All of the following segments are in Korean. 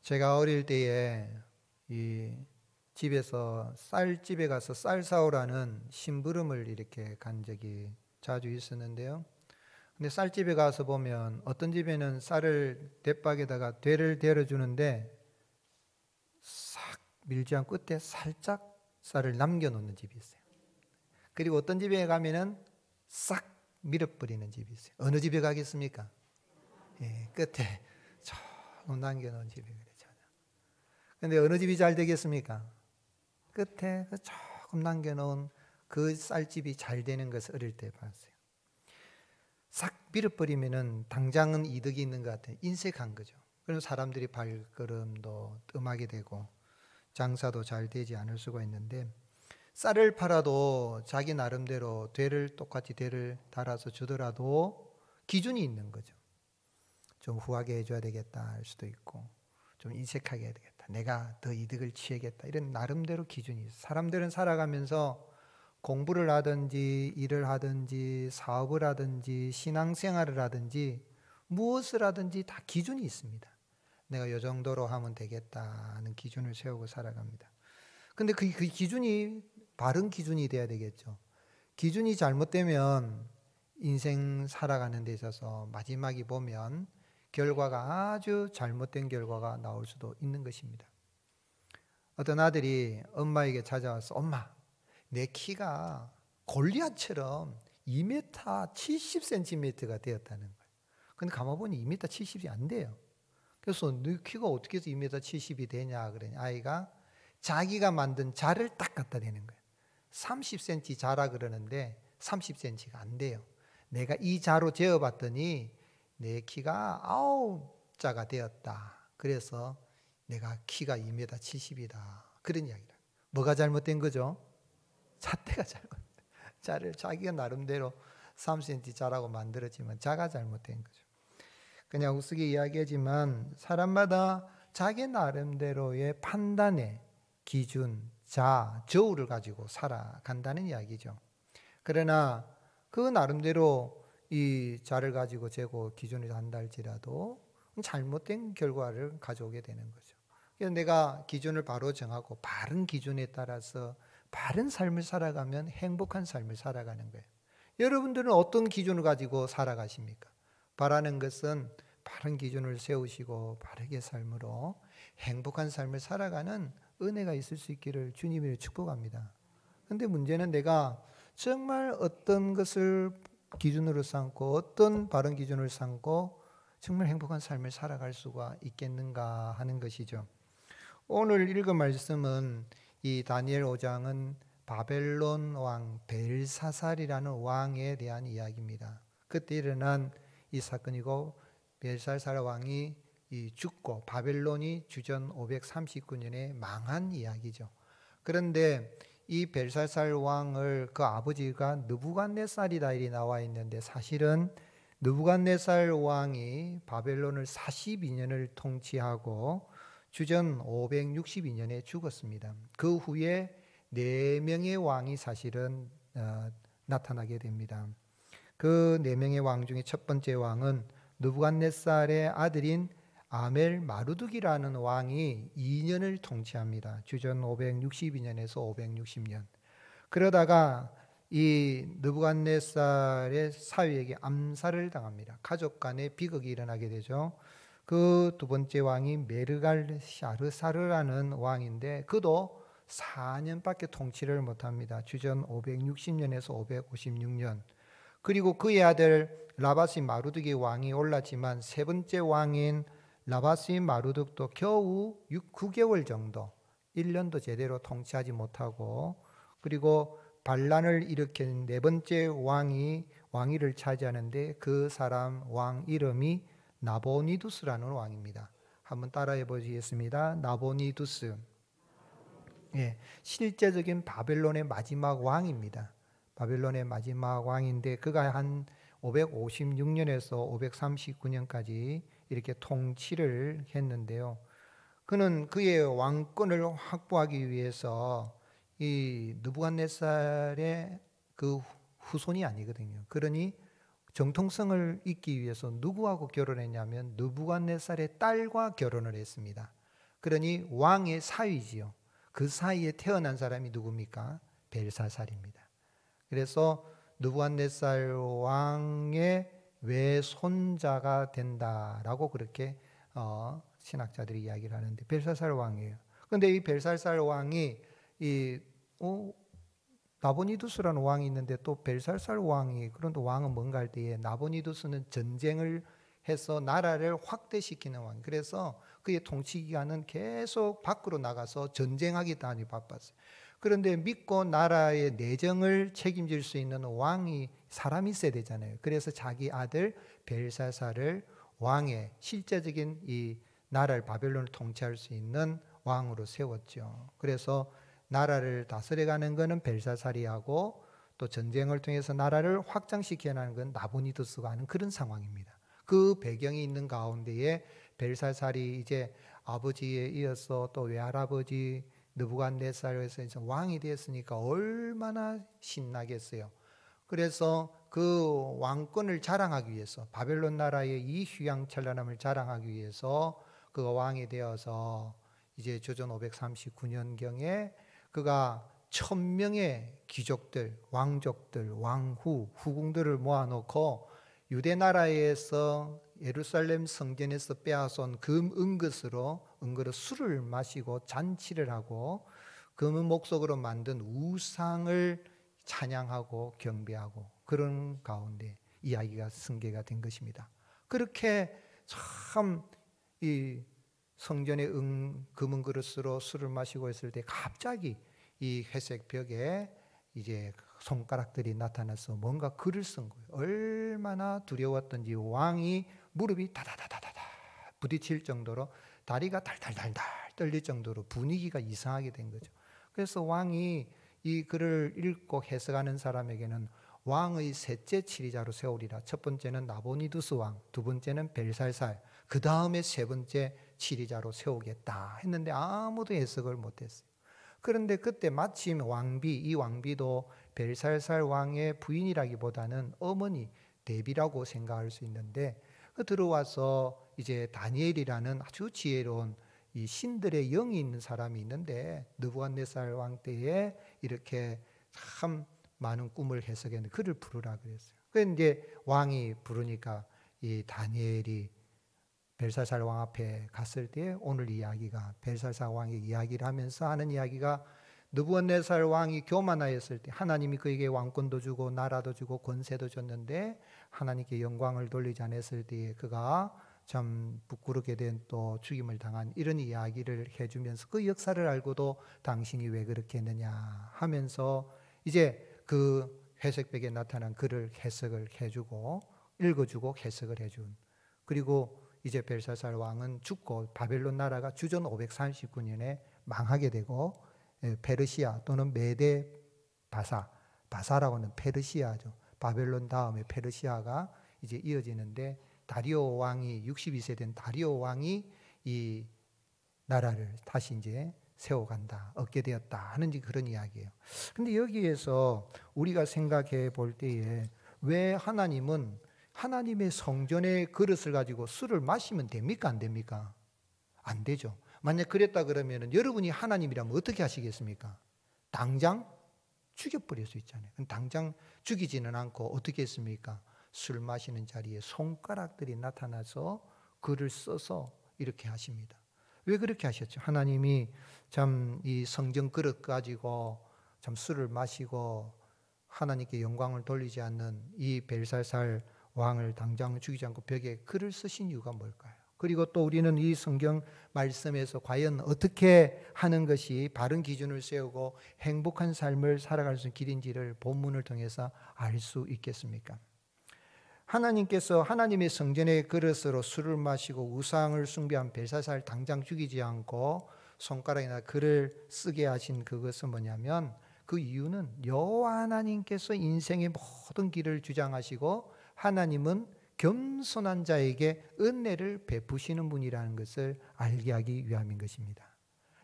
제가 어릴 때에 이 집에서 쌀집에 가서 쌀 사오라는 심부름을 이렇게 간 적이 자주 있었는데요. 근데 쌀집에 가서 보면 어떤 집에는 쌀을 대박에다가 되를 데워주는데 싹 밀지 않고 끝에 살짝 쌀을 남겨놓는 집이 있어요. 그리고 어떤 집에 가면은 싹 밀어버리는 집이 있어요. 어느 집에 가겠습니까? 예, 끝에 조금 남겨놓은 집이 그렇죠. 근데 어느 집이 잘 되겠습니까? 끝에 그 조금 남겨놓은 그 쌀집이 잘 되는 것을 어릴 때 봤어요. 싹 밀어버리면은 당장은 이득이 있는 것 같아요. 인색한 거죠. 그럼 사람들이 발걸음도 뜸하게 되고 장사도 잘 되지 않을 수가 있는데, 쌀을 팔아도 자기 나름대로 똑같이 되를 달아서 주더라도 기준이 있는 거죠. 좀 후하게 해줘야 되겠다 할 수도 있고, 좀 인색하게 해야 되겠다, 내가 더 이득을 취하겠다, 이런 나름대로 기준이 있어요. 사람들은 살아가면서 공부를 하든지 일을 하든지 사업을 하든지 신앙생활을 하든지 무엇을 하든지 다 기준이 있습니다. 내가 이 정도로 하면 되겠다 하는 기준을 세우고 살아갑니다. 근데 그 기준이 바른 기준이 돼야 되겠죠. 기준이 잘못되면 인생 살아가는 데 있어서 마지막에 보면 결과가 아주 잘못된 결과가 나올 수도 있는 것입니다. 어떤 아들이 엄마에게 찾아와서, 엄마, 내 키가 골리앗처럼 2m 70cm가 되었다는 거예요. 근데 가만 보니 2m 70이 안 돼요. 그래서 너 키가 어떻게 해서 2m 70이 되냐 그러니 아이가 자기가 만든 자를 딱 갖다 대는 거예요. 30cm 자라 그러는데 30cm가 안 돼요. 내가 이 자로 재어봤더니 내 키가 9자가 되었다. 그래서 내가 키가 2m 70이다. 그런 이야기다. 뭐가 잘못된 거죠? 잣대가 잘못된, 자를 자기가 나름대로 3cm 자라고 만들었지만 자가 잘못된 거죠. 그냥 우스개 이야기하지만 사람마다 자기 나름대로의 판단의 기준, 저울을 가지고 살아간다는 이야기죠. 그러나 그 나름대로 이 자를 가지고 재고 기준을 한다 할지라도 잘못된 결과를 가져오게 되는 거죠. 그래서 내가 기준을 바로 정하고 바른 기준에 따라서 바른 삶을 살아가면 행복한 삶을 살아가는 거예요. 여러분들은 어떤 기준을 가지고 살아가십니까? 바라는 것은 바른 기준을 세우시고 바르게 삶으로 행복한 삶을 살아가는 은혜가 있을 수 있기를 주님이 축복합니다. 그런데 문제는 내가 정말 어떤 것을 기준으로 삼고 어떤 바른 기준을 삼고 정말 행복한 삶을 살아갈 수가 있겠는가 하는 것이죠. 오늘 읽은 말씀은 이 다니엘 5장은 바벨론 왕 벨사살이라는 왕에 대한 이야기입니다. 그때 일어난 이 사건이고, 벨사살 왕이 죽고 바벨론이 주전 539년에 망한 이야기죠. 그런데 이 벨사살 왕을 그 아버지가 느부갓네살이다 이리 나와 있는데, 사실은 느부갓네살 왕이 바벨론을 42년을 통치하고 주전 562년에 죽었습니다. 그 후에 4명의 왕이 사실은 나타나게 됩니다. 그 4명의 왕 중에 첫 번째 왕은 느부갓네살의 아들인 아멜 마르둑이라는 왕이 2년을 통치합니다. 주전 562년에서 560년. 그러다가 이 느부갓네살의 사위에게 암살을 당합니다. 가족 간에 비극이 일어나게 되죠. 그 두 번째 왕이 메르갈 샤르사르라는 왕인데 그도 4년밖에 통치를 못합니다. 주전 560년에서 556년. 그리고 그의 아들 라바시 마루둑의 왕이 올랐지만 세 번째 왕인 라바시 마루둑도 겨우 9개월 정도, 1년도 제대로 통치하지 못하고, 그리고 반란을 일으킨 네 번째 왕이 왕위를 차지하는데 그 사람 왕 이름이 나보니두스라는 왕입니다. 한번 따라해 보시겠습니다. 나보니두스. 예, 실제적인 바벨론의 마지막 왕입니다. 바벨론의 마지막 왕인데 그가 한 556년에서 539년까지 이렇게 통치를 했는데요. 그는 그의 왕권을 확보하기 위해서 이 느부갓네살의 그 후손이 아니거든요. 그러니 정통성을 잇기 위해서 누구하고 결혼했냐면 느부갓네살의 딸과 결혼을 했습니다. 그러니 왕의 사위지요. 그 사이에 태어난 사람이 누굽니까? 벨사살입니다. 그래서 느부갓네살 왕의 외손자가 된다라고 그렇게 신학자들이 이야기를 하는데, 벨사살 왕이에요. 그런데 이 벨사살 왕이 나보니두스라는 왕이 있는데 또 벨사살 왕이, 그런데 왕은 뭔가 할 때에 나보니두스는 전쟁을 해서 나라를 확대시키는 왕. 그래서 그의 통치 기간은 계속 밖으로 나가서 전쟁하기 다니 바빴어요. 그런데 믿고 나라의 내정을 책임질 수 있는 왕이 사람이 있어야 되잖아요. 그래서 자기 아들 벨사살을 왕의 실제적인 이 나라를, 바벨론을 통치할 수 있는 왕으로 세웠죠. 그래서 나라를 다스려가는 것은 벨사살이 하고, 또 전쟁을 통해서 나라를 확장시켜나가는 건 나보니두스가 하는 그런 상황입니다. 그 배경이 있는 가운데에 벨사살이 이제 아버지에 이어서 또 외할아버지 느부갓네살에서 이제 왕이 되었으니까 얼마나 신나겠어요. 그래서 그 왕권을 자랑하기 위해서, 바벨론 나라의 이 휘황찬란함을 자랑하기 위해서 그가 왕이 되어서 이제 주전 539년경에 그가 1000명의 귀족들, 왕족들, 왕후, 후궁들을 모아놓고 유대 나라에서 예루살렘 성전에서 빼앗은 금 은것으로 술을 마시고 잔치를 하고 금은 목석으로 만든 우상을 찬양하고 경배하고, 그런 가운데 이야기가 승계가 된 것입니다. 그렇게 참 이 성전의 금은 그릇으로 술을 마시고 있을 때 갑자기 이 회색 벽에 이제 손가락들이 나타나서 뭔가 글을 쓴 거예요. 얼마나 두려웠던지 왕이 무릎이 다다다다다다 부딪힐 정도로, 다리가 달달달달 떨릴 정도로 분위기가 이상하게 된 거죠. 그래서 왕이 이 글을 읽고 해석하는 사람에게는 왕의 셋째 치리자로 세우리라. 첫 번째는 나보니두스 왕, 두 번째는 벨살살, 그 다음에 세 번째 치리자로 세우겠다 했는데 아무도 해석을 못했어요. 그런데 그때 마침 이 왕비도 벨살살 왕의 부인이라기보다는 어머니 데비라고 생각할 수 있는데, 들어와서 이제 다니엘이라는 아주 지혜로운 이 신들의 영이 있는 사람이 있는데, 느부갓네살 왕 때에 이렇게 참 많은 꿈을 해석했는데 그를 부르라 그랬어요. 그런데 이제 왕이 부르니까 이 다니엘이 벨사살 왕 앞에 갔을 때 오늘 이야기가, 벨사살 왕이 이야기를 하면서 하는 이야기가, 느부갓네살 왕이 교만하였을 때 하나님이 그에게 왕권도 주고 나라도 주고 권세도 줬는데 하나님께 영광을 돌리지 않았을 때에 그가 참 부끄럽게 된, 또 죽임을 당한, 이런 이야기를 해주면서 그 역사를 알고도 당신이 왜 그렇게 했느냐 하면서 이제 그 회색벽에 나타난 글을 해석을 해주고 읽어주고 해석을 해준. 그리고 이제 벨사살 왕은 죽고 바벨론 나라가 주전 539년에 망하게 되고, 페르시아 또는 메데 바사라고 하는 페르시아죠. 바벨론 다음에 페르시아가 이제 이어지는데, 다리오 왕이 62세 된 다리오 왕이 이 나라를 다시 이제 세워간다, 얻게 되었다 하는 그런 이야기예요. 근데 여기에서 우리가 생각해 볼 때에 왜 하나님은 하나님의 성전의 그릇을 가지고 술을 마시면 됩니까? 안 됩니까? 안 되죠. 만약 그랬다 그러면 여러분이 하나님이라면 어떻게 하시겠습니까? 당장 죽여버릴 수 있잖아요. 당장 죽이지는 않고 어떻게 했습니까? 술 마시는 자리에 손가락들이 나타나서 글을 써서 이렇게 하십니다. 왜 그렇게 하셨죠? 하나님이 참 이 성전 그릇 가지고 참 술을 마시고 하나님께 영광을 돌리지 않는 이 벨살살 왕을 당장 죽이지 않고 벽에 글을 쓰신 이유가 뭘까요? 그리고 또 우리는 이 성경 말씀에서 과연 어떻게 하는 것이 바른 기준을 세우고 행복한 삶을 살아갈 수 있는 길인지를 본문을 통해서 알 수 있겠습니까? 하나님께서 하나님의 성전의 그릇으로 술을 마시고 우상을 숭배한 벨사살 당장 죽이지 않고 손가락이나 글을 쓰게 하신 그것은 뭐냐면, 그 이유는 여호와 하나님께서 인생의 모든 길을 주장하시고 하나님은 겸손한 자에게 은혜를 베푸시는 분이라는 것을 알게 하기 위함인 것입니다.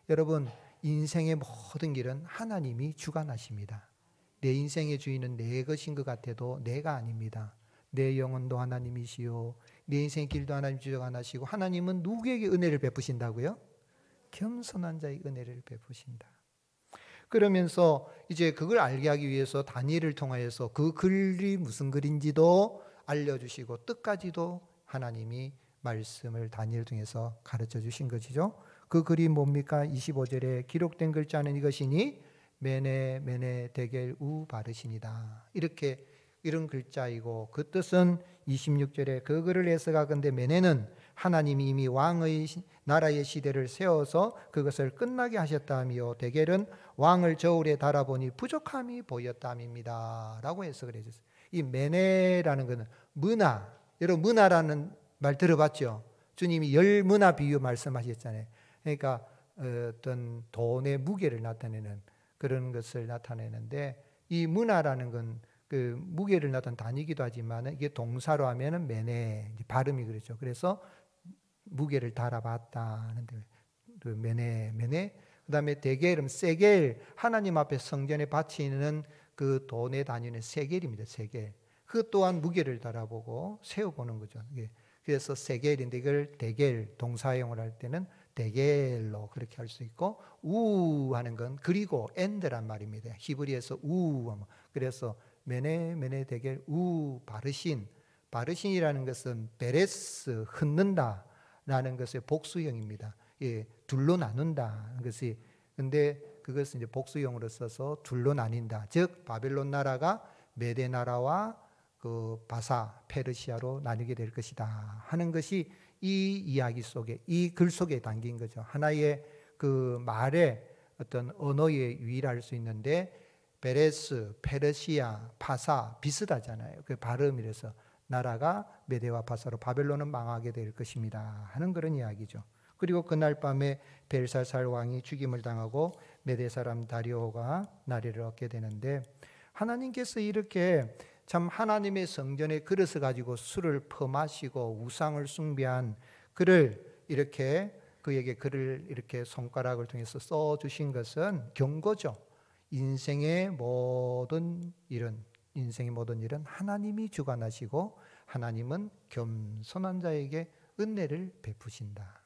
여러분, 인생의 모든 길은 하나님이 주관하십니다. 내 인생의 주인은 내 것인 것 같아도 내가 아닙니다. 내 영혼도 하나님이시요 내 인생의 길도 하나님 주관하시고, 하나님은 누구에게 은혜를 베푸신다고요? 겸손한 자의 은혜를 베푸신다. 그러면서 이제 그걸 알게 하기 위해서 다니엘을 통하여서 그 글이 무슨 글인지도 알려주시고 뜻까지도 하나님이 말씀을 다니엘 통해서 가르쳐 주신 것이죠. 그 글이 뭡니까? 25절에 기록된 글자는 이것이니 메네 메네 데겔 우 바르시니다. 이렇게 이런 글자이고 그 뜻은 26절에 그 글을 해석하건대 메네는 하나님이 이미 왕의 나라의 시대를 세워서 그것을 끝나게 하셨다며 데겔은 왕을 저울에 달아보니 부족함이 보였담입니다 라고 해석을 해줬어요. 이 메네라는 것은 문화, 여러분 문화라는 말 들어봤죠? 주님이 열 문화 비유 말씀하셨잖아요. 그러니까 어떤 돈의 무게를 나타내는 그런 것을 나타내는데 이 문화라는 건 그 무게를 나타내는 단위이기도 하지만 이게 동사로 하면은 메네 발음이 그렇죠. 그래서 무게를 달아봤다 하는데 그 메네 그다음에 데겔은 세겔 하나님 앞에 성전에 바치는 그 돈의 단위는 세겔입니다. 세겔. 그 또한 무게를 달아보고 세워보는 거죠. 그래서 세겔인데 이걸 데겔 동사용을 할 때는 데겔로 그렇게 할 수 있고 우 하는 건 그리고 엔드란 말입니다. 히브리에서 우 그래서 메네 데겔 우 바르신이라는 것은 베레스 흩는다 라는 것의 복수형입니다. 예, 둘로 나눈다 것이 근데 그것은 이제 복수형으로 써서 둘로 나뉜다. 즉 바벨론 나라가 메대 나라와 그 바사 페르시아로 나뉘게 될 것이다 하는 것이 이 이야기 속에 이 글 속에 담긴 거죠. 하나의 그 말의 어떤 언어에 유일할 수 있는데 베레스, 페르시아, 바사 비슷하잖아요. 그 발음이라서 나라가 메대와 바사로 바벨론은 망하게 될 것입니다 하는 그런 이야기죠. 그리고 그날 밤에 벨사살 왕이 죽임을 당하고 메대 사람 다리오가 나리를 얻게 되는데 하나님께서 이렇게 참 하나님의 성전의 그릇을 가지고 술을 퍼마시고 우상을 숭배한 그를 이렇게 그에게 글을 이렇게 손가락을 통해서 써주신 것은 경고죠. 인생의 모든 일은 하나님이 주관하시고 하나님은 겸손한 자에게 은혜를 베푸신다.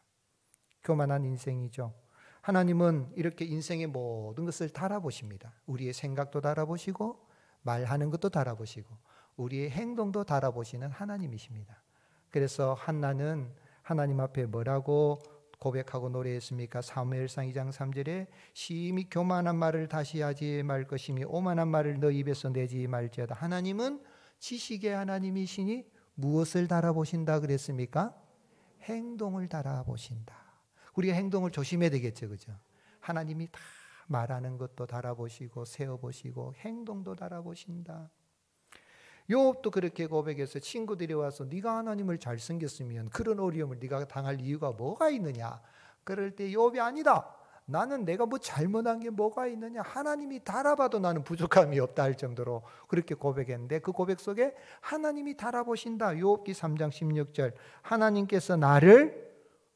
교만한 인생이죠. 하나님은 이렇게 인생의 모든 것을 달아보십니다. 우리의 생각도 달아보시고 말하는 것도 달아보시고 우리의 행동도 달아보시는 하나님이십니다. 그래서 한나는 하나님 앞에 뭐라고 고백하고 노래했습니까? 사무엘상 2장 3절에 심히 교만한 말을 다시 하지 말 것이며 오만한 말을 너 입에서 내지 말지어다. 하나님은 지식의 하나님이시니 무엇을 달아보신다 그랬습니까? 행동을 달아보신다. 우리가 행동을 조심해야 되겠죠, 그죠? 하나님이 다 말하는 것도 달아보시고 세어보시고 행동도 달아보신다. 욥도 그렇게 고백해서 친구들이 와서 네가 하나님을 잘 섬겼으면 그런 어려움을 네가 당할 이유가 뭐가 있느냐. 그럴 때 욥이 아니다. 나는 내가 뭐 잘못한 게 뭐가 있느냐. 하나님이 달아봐도 나는 부족함이 없다 할 정도로 그렇게 고백했는데 그 고백 속에 하나님이 달아보신다. 욥기 3장 16절 하나님께서 나를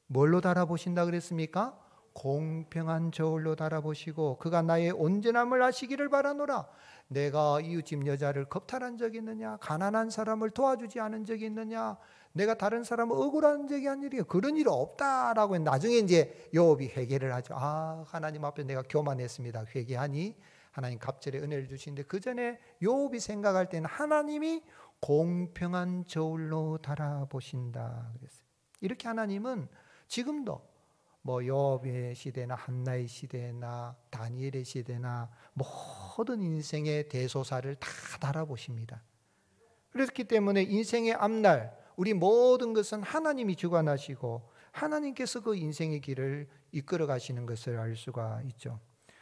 뭘로 달아보신다 그랬습니까? 공평한 저울로 달아보시고 그가 나의 온전함을 아시기를 바라노라. 내가 이웃집 여자를 겁탈한 적이 있느냐? 가난한 사람을 도와주지 않은 적이 있느냐? 내가 다른 사람을 억울한 적이 아니라 그런 일 없다라고 나중에 이제 욥이 회개를 하죠. 아, 하나님 앞에 내가 교만했습니다. 회개하니 하나님 갑절에 은혜를 주시는데 그 전에 욥이 생각할 때는 하나님이 공평한 저울로 달아보신다 그랬어요. 이렇게 하나님은 지금도 뭐 욥의 시대나 한나의 시대나 다니엘의 시대나 모든 인생의 대소사를 다 달아보십니다. 그렇기 때문에 인생의 앞날 우리 모든 것은 하나님이 주관하시고 하나님께서 그 인생의 길을 이끌어 가시는 것을 알 수가 있죠.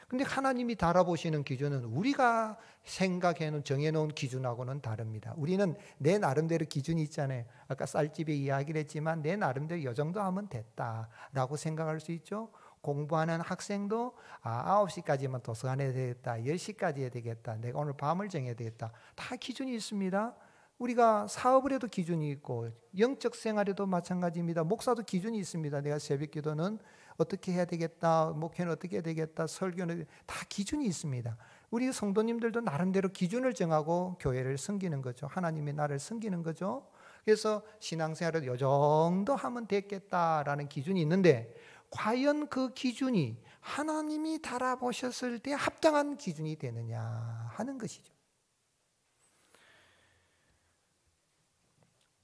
근데 하나님이 달아보시는 기준은 우리가 생각해놓은 정해놓은 기준하고는 다릅니다. 우리는 내 나름대로 기준이 있잖아요. 아까 쌀집에 이야기를 했지만 내 나름대로 이 정도 하면 됐다라고 생각할 수 있죠. 공부하는 학생도 9시까지만 도서관에 해야 되겠다. 10시까지 해야 되겠다. 내가 오늘 밤을 정해야 되겠다. 다 기준이 있습니다. 우리가 사업을 해도 기준이 있고 영적 생활에도 마찬가지입니다. 목사도 기준이 있습니다. 내가 새벽 기도는 어떻게 해야 되겠다. 목회는 어떻게 해야 되겠다. 설교는 다 기준이 있습니다. 우리 성도님들도 나름대로 기준을 정하고 교회를 섬기는 거죠. 하나님의 나를 섬기는 거죠. 그래서 신앙생활을 요 정도 하면 됐겠다라는 기준이 있는데 과연 그 기준이 하나님이 달아보셨을 때 합당한 기준이 되느냐 하는 것이죠.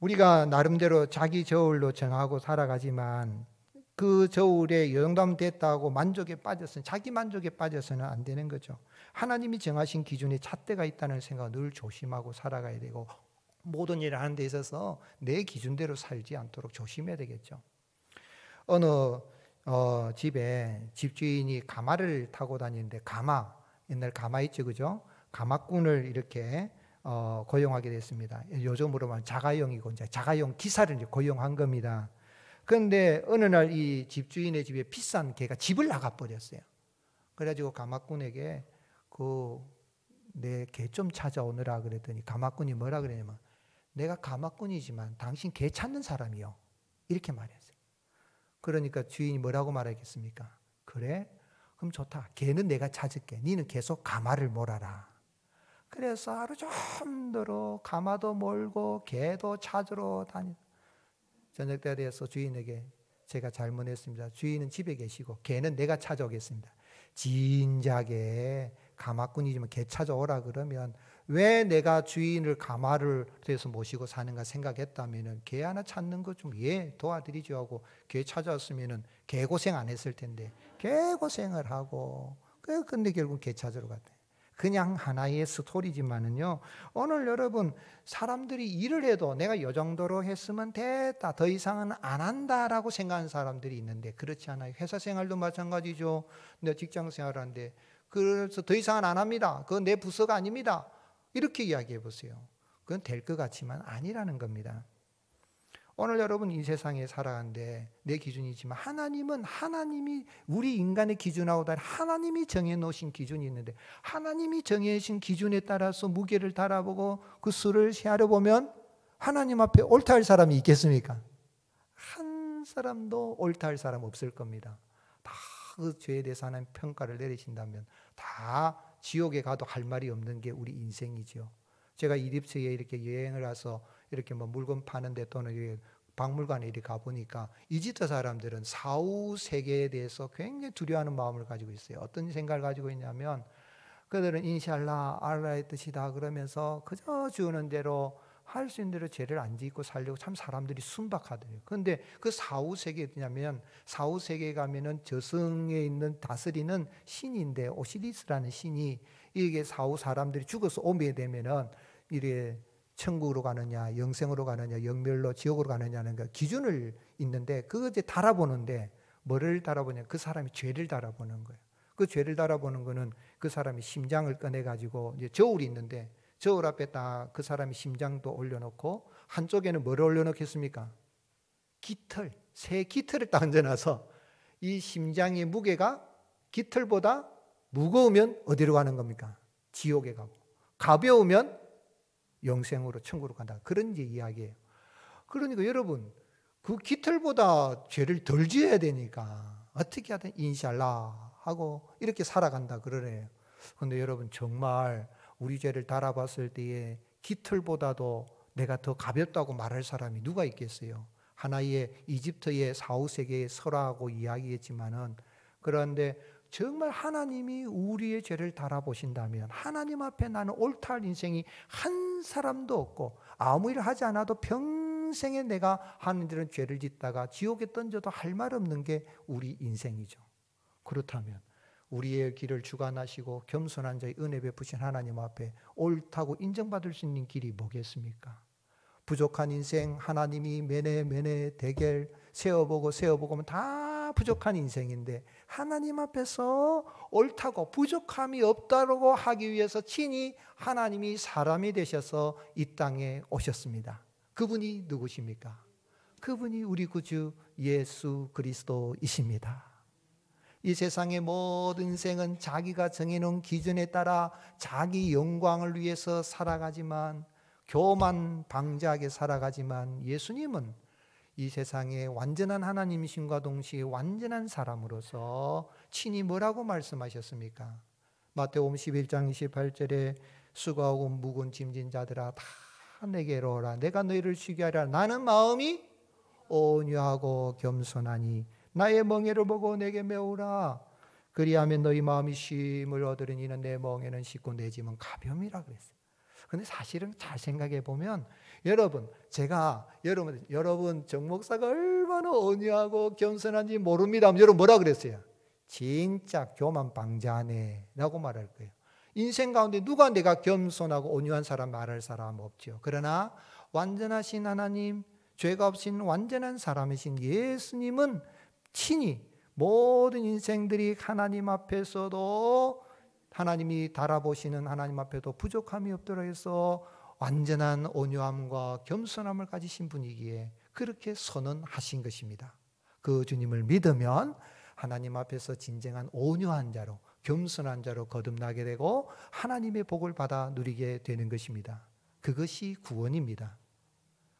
우리가 나름대로 자기 저울로 정하고 살아가지만 그 저울에 이 정도면 됐다고 만족에 빠져서는, 자기 만족에 빠져서는 안 되는 거죠. 하나님이 정하신 기준에 잣대가 있다는 생각을 늘 조심하고 살아가야 되고, 모든 일을 하는 데 있어서 내 기준대로 살지 않도록 조심해야 되겠죠. 어느 집에 집주인이 가마를 타고 다니는데, 가마, 옛날 가마 있죠, 그죠? 가마꾼을 이렇게 고용하게 됐습니다. 요즘으로 말하면 자가용이고, 이제 자가용 기사를 이제 고용한 겁니다. 그런데 어느 날 이 집주인의 집에 비싼 개가 집을 나가버렸어요. 그래가지고 가마꾼에게 내 개 좀 찾아오느라 그랬더니 가마꾼이 뭐라 그러냐면, 내가 가마꾼이지만 당신 개 찾는 사람이요, 이렇게 말했어요. 그러니까 주인이 뭐라고 말하겠습니까? 그래? 그럼 좋다. 개는 내가 찾을게. 니는 계속 가마를 몰아라. 그래서 하루 종일 가마도 몰고 개도 찾으러 다니. 저녁 때가 돼서 주인에게, 제가 잘못했습니다. 주인은 집에 계시고 개는 내가 찾아오겠습니다. 진작에 가마꾼이지만 개 찾아오라 그러면 왜 내가 주인을 가마를 해서 모시고 사는가 생각했다면 개 하나 찾는 것 좀 도와드리죠 하고 개 찾아왔으면 개 고생 안 했을 텐데 개 고생을 하고, 근데 결국 개 찾으러 갔대. 그냥 하나의 스토리지만은요, 오늘 여러분, 사람들이 일을 해도 내가 이 정도로 했으면 됐다, 더 이상은 안 한다라고 생각하는 사람들이 있는데 그렇지 않아요. 회사 생활도 마찬가지죠. 내가 직장 생활하는데 그래서 더 이상은 안 합니다. 그건 내 부서가 아닙니다. 이렇게 이야기해 보세요. 그건 될 것 같지만 아니라는 겁니다. 오늘 여러분 이 세상에 살아가는데 내 기준이지만 하나님이 우리 인간의 기준하고 다른 하나님이 정해놓으신 기준이 있는데, 하나님이 정해주신 기준에 따라서 무게를 달아보고 그 수를 세하려 보면 하나님 앞에 옳다 할 사람이 있겠습니까? 한 사람도 옳다 할 사람 없을 겁니다. 다 그 죄에 대해서 하나님 평가를 내리신다면 다 지옥에 가도 할 말이 없는 게 우리 인생이죠. 제가 이집트에 이렇게 여행을 와서 이렇게 뭐 물건 파는데 또는 박물관에 이렇게 가보니까 이집트 사람들은 사후 세계에 대해서 굉장히 두려워하는 마음을 가지고 있어요. 어떤 생각을 가지고 있냐면, 그들은 인샬라 알라의 뜻이다 그러면서 그저 주는 대로 할 수 있는 대로 죄를 안 짓고 살려고 참 사람들이 순박하더래요. 그런데 그 사후 세계에 있냐면, 사후 세계에 가면은 저승에 있는 다스리는 신인데, 오시리스라는 신이 이게 사후 사람들이 죽어서 오게 되면은 이래 천국으로 가느냐, 영생으로 가느냐, 영멸로 지옥으로 가느냐는 그 기준을 있는데, 그거 이제 달아보는데 뭐를 달아보냐, 그 사람이 죄를 달아보는 거예요. 그 죄를 달아보는 거는 그 사람이 심장을 꺼내 가지고 이제 저울이 있는데 저울 앞에 딱 그 사람이 심장도 올려놓고 한쪽에는 뭐를 올려놓겠습니까? 깃털, 새 깃털을 딱 얹어놔서 이 심장의 무게가 깃털보다 무거우면 어디로 가는 겁니까? 지옥에 가고, 가벼우면 영생으로 천국으로 간다. 그런 이제 이야기예요. 그러니까 여러분, 그 깃털보다 죄를 덜 지어야 되니까 어떻게 하든 인샬라 하고 이렇게 살아간다 그러네요. 그런데 여러분, 정말 우리 죄를 달아봤을 때에 깃털보다도 내가 더 가볍다고 말할 사람이 누가 있겠어요? 하나의 이집트의 사후세계의 설화하고 이야기했지만은, 그런데 정말 하나님이 우리의 죄를 달아보신다면 하나님 앞에 나는 옳다 할 인생이 한 사람도 없고, 아무 일을 하지 않아도 평생에 내가 하는 일은 죄를 짓다가 지옥에 던져도 할 말 없는 게 우리 인생이죠. 그렇다면 우리의 길을 주관하시고 겸손한 자의 은혜 베푸신 하나님 앞에 옳다고 인정받을 수 있는 길이 뭐겠습니까? 부족한 인생, 하나님이 매네 대결 세워보고 하면 다 부족한 인생인데, 하나님 앞에서 옳다고 부족함이 없다고 하기 위해서 친히 하나님이 사람이 되셔서 이 땅에 오셨습니다. 그분이 누구십니까? 그분이 우리 구주 예수 그리스도이십니다. 이 세상의 모든 인생은 자기가 정해놓은 기준에 따라 자기 영광을 위해서 살아가지만, 교만 방자하게 살아가지만, 예수님은 이 세상의 완전한 하나님이심과 동시에 완전한 사람으로서 친히 뭐라고 말씀하셨습니까? 마태복음 11장 28절에 수고하고 무거운 짐진 자들아 다 내게로 오라, 내가 너희를 쉬게 하리라. 나는 마음이 온유하고 겸손하니 나의 멍에를 보고 내게 메우라. 그리하면 너희 마음이 쉼을 얻으리니 이는 내 멍에는 쉽고 내 짐은 가벼움이라 그랬어요. 근데 사실은 잘 생각해 보면 여러분, 제가 여러분 정 목사가 얼마나 온유하고 겸손한지 모릅니다. 여러분 뭐라 그랬어요? 진짜 교만 방자네라고 말할 거예요. 인생 가운데 누가 내가 겸손하고 온유한 사람 말할 사람 없죠. 그러나 완전하신 하나님, 죄가 없인 완전한 사람이신 예수님은 친히 모든 인생들이 하나님 앞에서도 하나님이 달아보시는 하나님 앞에도 부족함이 없도록 해서 완전한 온유함과 겸손함을 가지신 분이기에 그렇게 선언하신 것입니다. 그 주님을 믿으면 하나님 앞에서 진정한 온유한 자로, 겸손한 자로 거듭나게 되고 하나님의 복을 받아 누리게 되는 것입니다. 그것이 구원입니다.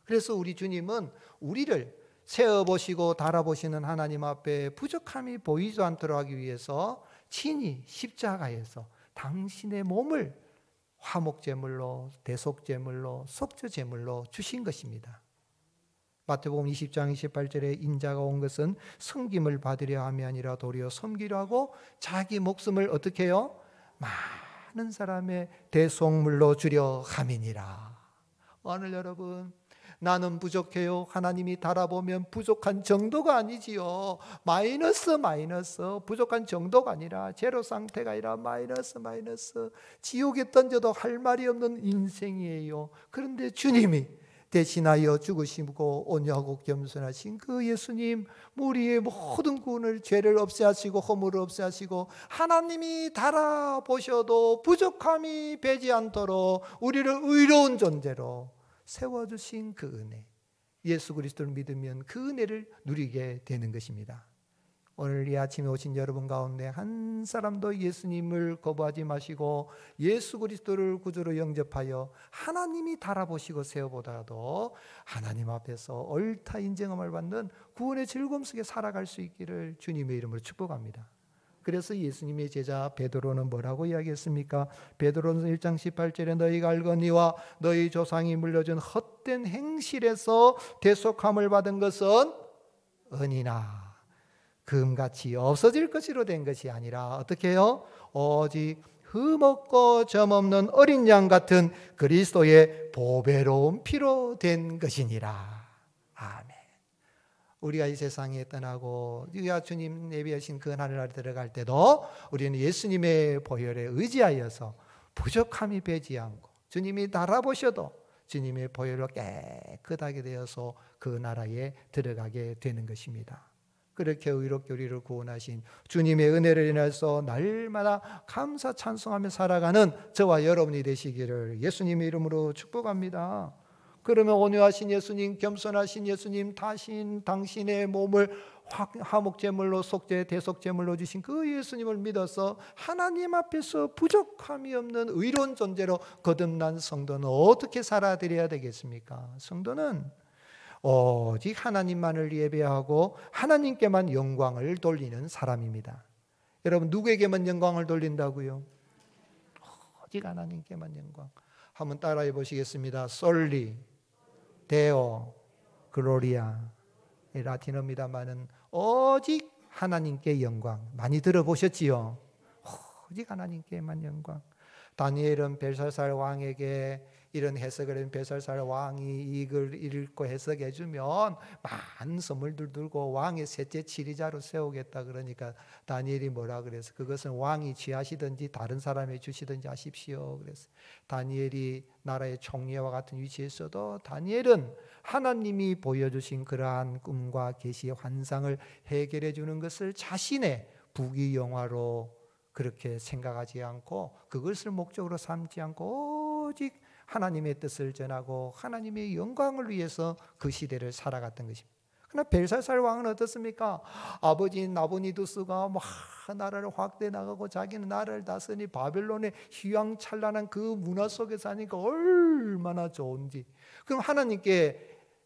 그래서 우리 주님은 우리를 세어보시고 달아보시는 하나님 앞에 부족함이 보이지 않도록 하기 위해서 친히 십자가에서 당신의 몸을 화목제물로, 대속제물로, 속죄제물로 주신 것입니다. 마태복음 20장 28절에 인자가 온 것은 섬김을 받으려 함이 아니라 도리어 섬기려 하고 자기 목숨을 어떻게 해요? 많은 사람의 대속물로 주려 함이니라. 오늘 여러분, 나는 부족해요. 하나님이 달아보면 부족한 정도가 아니지요. 마이너스 부족한 정도가 아니라 제로 상태가 아니라 마이너스 지옥에 던져도 할 말이 없는 인생이에요. 그런데 주님이 대신하여 죽으시고 온유하고 겸손하신 그 예수님, 우리의 모든 구원을, 죄를 없애하시고 허물을 없애하시고 하나님이 달아보셔도 부족함이 배지 않도록 우리를 의로운 존재로 세워주신 그 은혜, 예수 그리스도를 믿으면 그 은혜를 누리게 되는 것입니다. 오늘 이 아침에 오신 여러분 가운데 한 사람도 예수님을 거부하지 마시고 예수 그리스도를 구주로 영접하여 하나님이 달아보시고 세워보다도 하나님 앞에서 옳다 인정함을 받는 구원의 즐거움 속에 살아갈 수 있기를 주님의 이름으로 축복합니다. 그래서 예수님의 제자 베드로는 뭐라고 이야기했습니까? 베드로는 1장 18절에 너희가 알거니와 너희 조상이 물려준 헛된 행실에서 대속함을 받은 것은 은이나 금같이 없어질 것으로 된 것이 아니라 어떻게 해요? 오직 흠없고 점없는 어린 양 같은 그리스도의 보배로운 피로 된 것이니라. 아멘. 우리가 이 세상에 떠나고 주님 예비하신 그 하늘나라에 들어갈 때도 우리는 예수님의 보혈에 의지하여서 부족함이 배지 않고 주님이 달아보셔도 주님의 보혈로 깨끗하게 되어서 그 나라에 들어가게 되는 것입니다. 그렇게 의롭게 우리를 구원하신 주님의 은혜를 인해서 날마다 감사 찬송하며 살아가는 저와 여러분이 되시기를 예수님의 이름으로 축복합니다. 그러면 온유하신 예수님, 겸손하신 예수님, 당신의 몸을 화목제물로, 속죄, 대속제물로 주신 그 예수님을 믿어서 하나님 앞에서 부족함이 없는 의로운 존재로 거듭난 성도는 어떻게 살아드려야 되겠습니까? 성도는 오직 하나님만을 예배하고 하나님께만 영광을 돌리는 사람입니다. 여러분, 누구에게만 영광을 돌린다고요? 오직 하나님께만 영광. 한번 따라해 보시겠습니다. 솔리 데오 글로리아. 라틴어입니다만은 오직 하나님께 영광. 많이 들어보셨지요? 오직 하나님께만 영광. 다니엘은 벨사살 왕에게 이런 해석을 한 벨사살 왕이 이걸 읽고 해석해 주면 많은 선물들 들고 왕의 셋째 치리자로 세우겠다 그러니까 다니엘이 뭐라 그래서 그것은 왕이 취하시든지 다른 사람이 주시든지 하십시오. 그래서 다니엘이 나라의 총리와 같은 위치에 있어도 다니엘은 하나님이 보여주신 그러한 꿈과 계시의 환상을 해결해 주는 것을 자신의 부귀영화로 그렇게 생각하지 않고 그것을 목적으로 삼지 않고 오직 하나님의 뜻을 전하고 하나님의 영광을 위해서 그 시대를 살아갔던 것입니다. 그러나 벨사살 왕은 어떻습니까? 아버지인 나보니두스가 나라를 확대해 나가고 자기는 나라를 다스리니 바벨론의 휘황찬란한 그 문화 속에 사니까 얼마나 좋은지. 그럼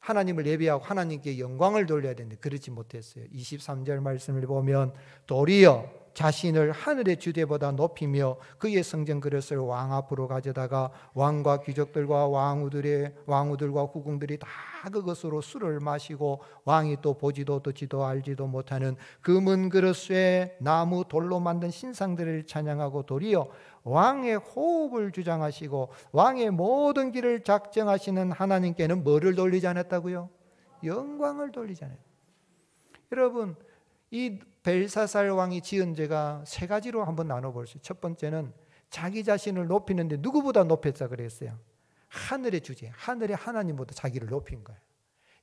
하나님을 예배하고 하나님께 영광을 돌려야 되는데 그렇지 못했어요. 23절 말씀을 보면 도리어 자신을 하늘의 주제보다 높이며 그의 성전 그릇을 왕 앞으로 가져다가 왕과 귀족들과 왕후들과 후궁들이 다 그것으로 술을 마시고 왕이 또 보지도 듣지도 알지도 못하는 금은 그릇에 나무 돌로 만든 신상들을 찬양하고 도리어 왕의 호흡을 주장하시고 왕의 모든 길을 작정하시는 하나님께는 뭐를 돌리지 않았다고요? 영광을 돌리지 않았어요. 여러분, 이 벨사살 왕이 지은 죄가 세 가지로 한번 나눠볼 수 있어요. 첫 번째는 자기 자신을 높이는데 누구보다 높였다 그랬어요. 하늘의 주제, 하늘의 하나님보다 자기를 높인 거예요.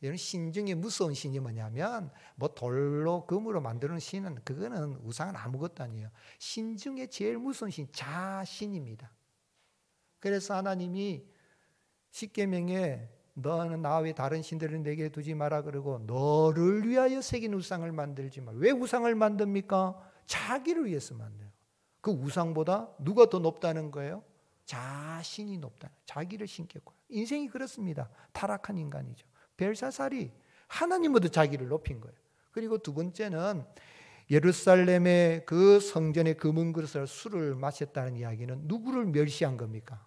이런 신 중에 무서운 신이 뭐냐면 뭐 돌로 금으로 만드는 신은 그거는 우상은 아무것도 아니에요. 신 중에 제일 무서운 신 자신입니다. 그래서 하나님이 십계명에 너는 나 외 다른 신들을 내게 두지 마라 그러고 너를 위하여 새긴 우상을 만들지 마라. 왜 우상을 만듭니까? 자기를 위해서 만들어요. 그 우상보다 누가 더 높다는 거예요? 자신이 높다. 자기를 신겠고요. 인생이 그렇습니다. 타락한 인간이죠. 벨사살이 하나님보다 자기를 높인 거예요. 그리고 두 번째는 예루살렘의 그 성전의 금은 그릇을 술을 마셨다는 이야기는 누구를 멸시한 겁니까?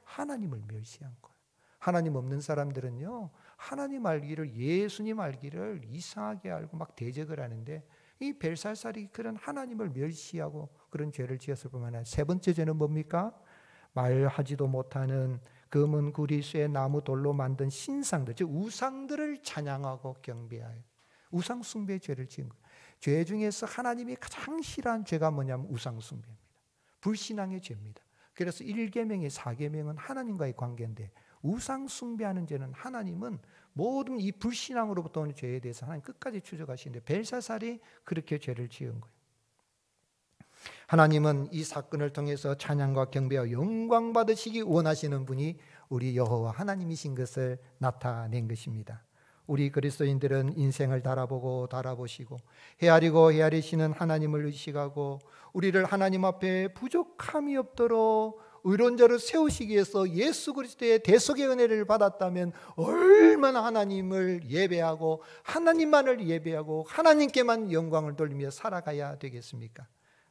하나님을 멸시한 거예요. 하나님 없는 사람들은요, 하나님 알기를, 예수님 알기를 이상하게 알고 막 대적을 하는데 이 벨사살이 그런 하나님을 멸시하고 그런 죄를 지었을 뿐만 아니라 세 번째 죄는 뭡니까? 말하지도 못하는 금은 구리수의 나무 돌로 만든 신상들, 즉 우상들을 찬양하고 경배하여 우상 숭배의 죄를 지은 거예요. 죄 중에서 하나님이 가장 싫어하는 죄가 뭐냐면 우상 숭배입니다. 불신앙의 죄입니다. 그래서 1계명의 4계명은 하나님과의 관계인데 우상 숭배하는 죄는 하나님은 모든 이 불신앙으로부터 오는 죄에 대해서 하나님 끝까지 추적하시는데 벨사살이 그렇게 죄를 지은 거예요. 하나님은 이 사건을 통해서 찬양과 경배와 영광 받으시기 원하시는 분이 우리 여호와 하나님이신 것을 나타낸 것입니다. 우리 그리스도인들은 인생을 달아보시고 헤아리고 헤아리시는 하나님을 의식하고 우리를 하나님 앞에 부족함이 없도록 의론자로 세우시기 위해서 예수 그리스도의 대속의 은혜를 받았다면 얼마나 하나님을 예배하고 하나님만을 예배하고 하나님께만 영광을 돌리며 살아가야 되겠습니까?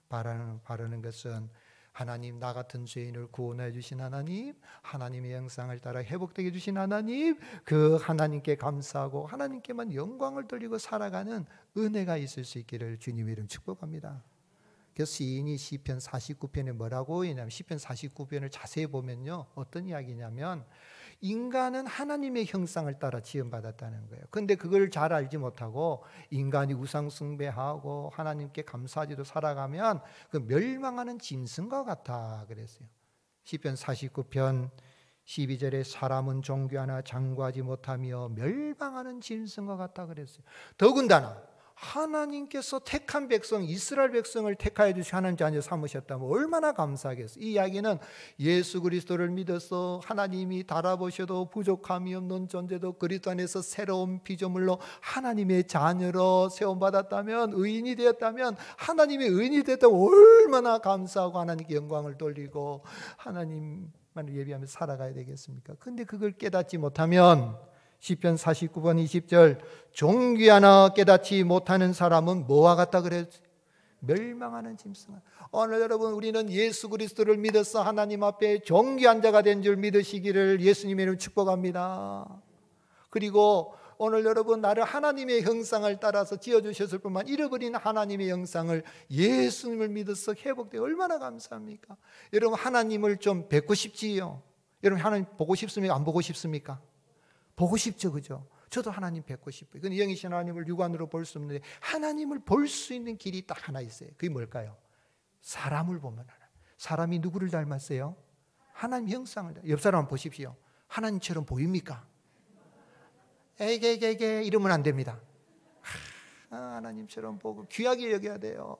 바라는 것은 하나님, 나 같은 죄인을 구원해 주신 하나님, 하나님의 형상을 따라 회복되게 해주신 하나님, 그 하나님께 감사하고 하나님께만 영광을 돌리고 살아가는 은혜가 있을 수 있기를 주님의 이름 축복합니다. 그래서 시인이 시편 49편에 뭐라고 했냐면 시편 49편을 자세히 보면요, 어떤 이야기냐면 인간은 하나님의 형상을 따라 지음받았다는 거예요. 그런데 그걸 잘 알지 못하고 인간이 우상 숭배하고 하나님께 감사하지도 살아가면 그 멸망하는 짐승과 같아 그랬어요. 시편 49편 12절에 사람은 종교 하나 장구하지 못하며 멸망하는 짐승과 같다 그랬어요. 더군다나 하나님께서 택한 백성, 이스라엘 백성을 택하여 주시 하나님 자녀 삼으셨다면 얼마나 감사하겠어요. 이 이야기는 예수 그리스도를 믿어서 하나님이 달아보셔도 부족함이 없는 존재도 그리스도 안에서 새로운 피조물로 하나님의 자녀로 세움받았다면, 의인이 되었다면, 하나님의 의인이 되었다면 얼마나 감사하고 하나님께 영광을 돌리고 하나님만을 예배하며 살아가야 되겠습니까? 그런데 그걸 깨닫지 못하면 시편 49번 20절 종귀 하나 깨닫지 못하는 사람은 뭐와 같다 그랬어요? 멸망하는 짐승. 오늘 여러분, 우리는 예수 그리스도를 믿어서 하나님 앞에 존귀한 자가 된 줄 믿으시기를 예수님의 이름으로 축복합니다. 그리고 오늘 여러분, 나를 하나님의 형상을 따라서 지어주셨을 뿐만 잃어버린 하나님의 형상을 예수님을 믿어서 회복되어 얼마나 감사합니까? 여러분, 하나님을 좀 뵙고 싶지요? 여러분, 하나님 보고 싶습니까? 안 보고 싶습니까? 보고 싶죠, 그죠? 저도 하나님 뵙고 싶어요. 근데 영이신 하나님을 육안으로 볼 수 없는데 하나님을 볼 수 있는 길이 딱 하나 있어요. 그게 뭘까요? 사람을 보면 하나님. 사람이 누구를 닮았어요? 하나님 형상을. 옆 사람 보십시오. 하나님처럼 보입니까? 에게게게 이러면 안 됩니다. 하나님처럼 보고 귀하게 여겨야 돼요.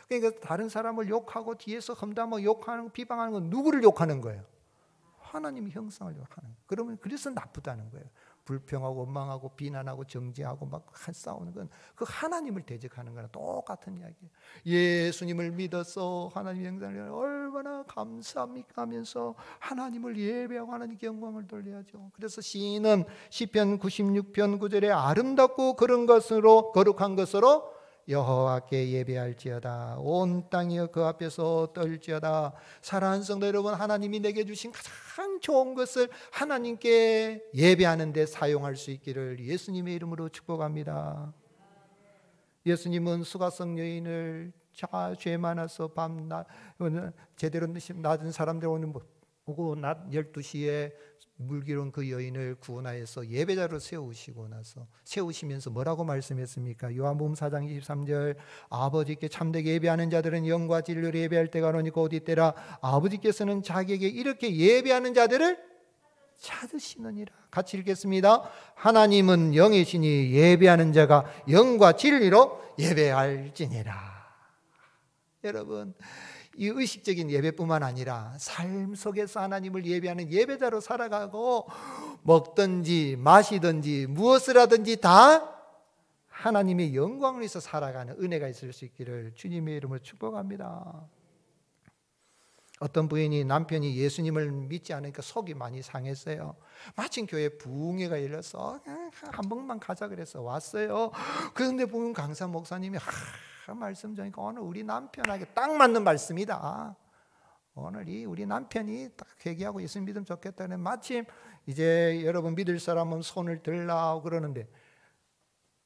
그러니까 다른 사람을 욕하고 뒤에서 험담하고 욕하는, 비방하는 건 누구를 욕하는 거예요? 하나님의 형상을 욕하는 거예요. 그러면 그래서 나쁘다는 거예요. 불평하고 원망하고 비난하고 정죄하고 막 싸우는 건 그 하나님을 대적하는 거랑 똑같은 이야기예요. 예수님을 믿어서 하나님의 형상을 얼마나 감사합니까 하면서 하나님을 예배하고 하나님께 영광을 돌려야죠. 그래서 시인은 시편 96편 9절에 아름답고 그런 것으로 거룩한 것으로 여호와께 예배할지어다. 온 땅이여 그 앞에서 떨지어다. 사랑하는 성도 여러분, 하나님이 내게 주신 가장 좋은 것을 하나님께 예배하는 데 사용할 수 있기를 예수님의 이름으로 축복합니다. 예수님은 수가성 여인을 죄 많아서 밤낮 제대로 낮은 사람들 오고 낮 12시에 물기로운 그 여인을 구원하여서 예배자로 세우시면서 뭐라고 말씀했습니까? 요한복음 4장 23절 아버지께 참되게 예배하는 자들은 영과 진리로 예배할 때가 오니까 곧 이때라. 아버지께서는 자기에게 이렇게 예배하는 자들을 찾으시느니라. 같이 읽겠습니다. 하나님은 영이시니 예배하는 자가 영과 진리로 예배할지니라. 여러분, 이 의식적인 예배뿐만 아니라 삶 속에서 하나님을 예배하는 예배자로 살아가고 먹든지 마시든지 무엇을 하든지 다 하나님의 영광을 위해서 살아가는 은혜가 있을 수 있기를 주님의 이름으로 축복합니다. 어떤 부인이 남편이 예수님을 믿지 않으니까 속이 많이 상했어요. 마침 교회에 부흥회가 열려서 한 번만 가자 그래서 왔어요. 그런데 부흥 강사 목사님이 말씀 전하니까 오늘 우리 남편에게 딱 맞는 말씀이다. 오늘 우리 남편이 딱 회개하고 예수님 믿으면 좋겠다. 마침 이제 여러분 믿을 사람은 손을 들라고 그러는데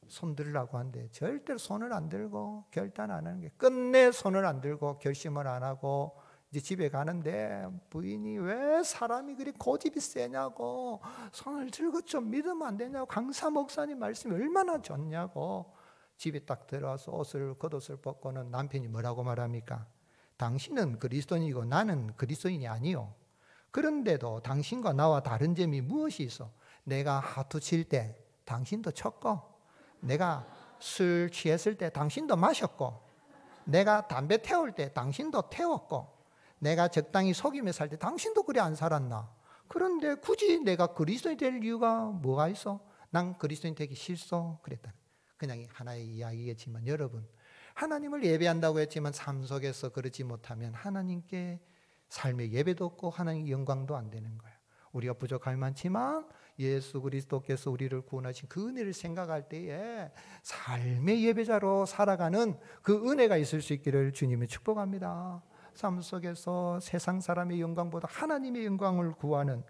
손 들라고 하는데 절대로 손을 안 들고 결단 안 하는 게 끝내 손을 안 들고 결심을 안 하고 이제 집에 가는데 부인이 왜 사람이 그리 고집이 세냐고 손을 들고 좀 믿으면 안 되냐고 강사 목사님 말씀이 얼마나 좋냐고 집에 딱 들어와서 겉옷을 벗고는 남편이 뭐라고 말합니까? 당신은 그리스도인이고 나는 그리스도인이 아니요. 그런데도 당신과 나와 다른 점이 무엇이 있어? 내가 하투 칠 때 당신도 쳤고 내가 술 취했을 때 당신도 마셨고 내가 담배 태울 때 당신도 태웠고 내가 적당히 속이며 살 때 당신도 그래 안 살았나? 그런데 굳이 내가 그리스도인이 될 이유가 뭐가 있어? 난 그리스도인 되기 싫소 그랬다. 그냥 하나의 이야기겠지만 여러분 하나님을 예배한다고 했지만 삶 속에서 그러지 못하면 하나님께 삶의 예배도 없고 하나님의 영광도 안 되는 거예요. 우리가 부족할 많지만 예수 그리스도께서 우리를 구원하신 그 은혜를 생각할 때에 삶의 예배자로 살아가는 그 은혜가 있을 수 있기를 주님이 축복합니다. 삶 속에서 세상 사람의 영광보다 하나님의 영광을 구하는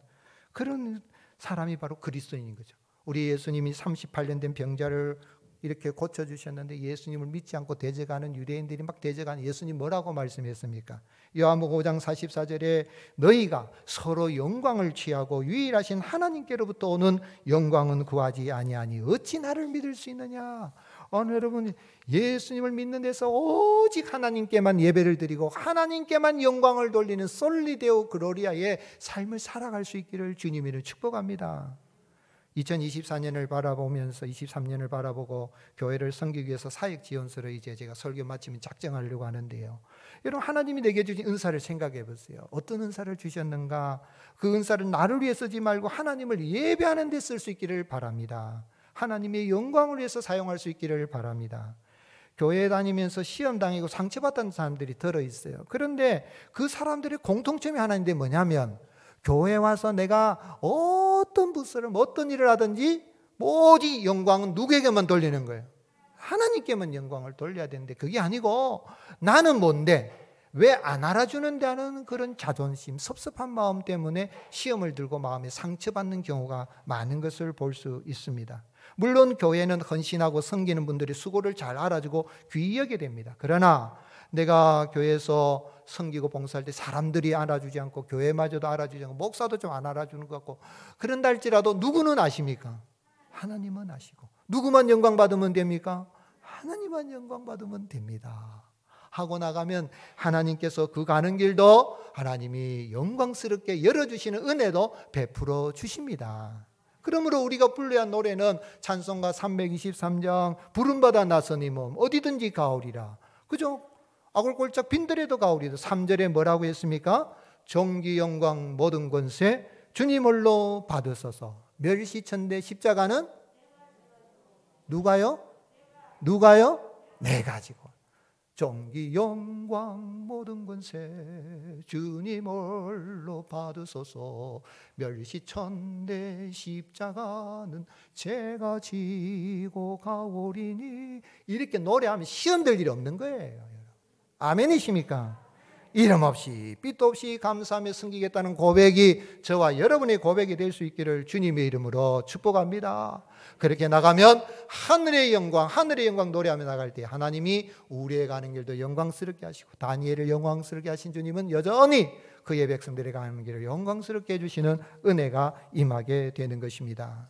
그런 사람이 바로 그리스도인인 거죠. 우리 예수님이 38년 된 병자를 이렇게 고쳐주셨는데 예수님을 믿지 않고 대적하는 유대인들이 막 대적하는 예수님 뭐라고 말씀했습니까? 요한복음 5장 44절에 너희가 서로 영광을 취하고 유일하신 하나님께로부터 오는 영광은 구하지 아니하니 어찌 나를 믿을 수 있느냐? 오늘 여러분 예수님을 믿는 데서 오직 하나님께만 예배를 드리고 하나님께만 영광을 돌리는 솔리데오 글로리아의 삶을 살아갈 수 있기를 주님이 축복합니다. 2024년을 바라보면서 23년을 바라보고 교회를 섬기기 위해서 사역지원서를 이제 제가 설교 마치면 작정하려고 하는데요. 여러분 하나님이 내게 주신 은사를 생각해 보세요. 어떤 은사를 주셨는가? 그 은사를 나를 위해 쓰지 말고 하나님을 예배하는 데 쓸 수 있기를 바랍니다. 하나님의 영광을 위해서 사용할 수 있기를 바랍니다. 교회에 다니면서 시험 당하고 상처받던 사람들이 들어있어요. 그런데 그 사람들의 공통점이 하나 있는데 뭐냐면 교회에 와서 내가 어떤 부스를 어떤 일을 하든지 오직 영광은 누구에게만 돌리는 거예요? 하나님께만 영광을 돌려야 되는데 그게 아니고 나는 뭔데 왜 안 알아주는데 하는 그런 자존심, 섭섭한 마음 때문에 시험을 들고 마음에 상처받는 경우가 많은 것을 볼 수 있습니다. 물론 교회는 헌신하고 섬기는 분들이 수고를 잘 알아주고 귀히 여기게 됩니다. 그러나 내가 교회에서 섬기고 봉사할 때 사람들이 알아주지 않고 교회마저도 알아주지 않고 목사도 좀 안 알아주는 것 같고 그런다 할지라도 누구는 아십니까? 하나님은 아시고 누구만 영광 받으면 됩니까? 하나님만 영광 받으면 됩니다. 하고 나가면 하나님께서 그 가는 길도 하나님이 영광스럽게 열어주시는 은혜도 베풀어 주십니다. 그러므로 우리가 불러야 노래는 찬송가 323장 부름받아 나서니 몸 어디든지 가오리라. 그죠? 아골골짝 빈들에도 가오리다. 3절에 뭐라고 했습니까? 존귀 영광 모든 권세 주님 홀로 받으소서. 멸시천대 십자가는 누가요? 누가요? 내 가지고. 존귀 영광 모든 권세 주님 홀로 받으소서. 멸시천대 십자가는 제가 지고 가오리니. 이렇게 노래하면 시험될 일이 없는 거예요. 아멘이십니까? 이름 없이 빚도 없이 감사하며 섬기겠다는 고백이 저와 여러분의 고백이 될 수 있기를 주님의 이름으로 축복합니다. 그렇게 나가면 하늘의 영광 노래하며 나갈 때 하나님이 우리의 가는 길도 영광스럽게 하시고, 다니엘을 영광스럽게 하신 주님은 여전히 그의 백성들의 가는 길을 영광스럽게 해주시는 은혜가 임하게 되는 것입니다.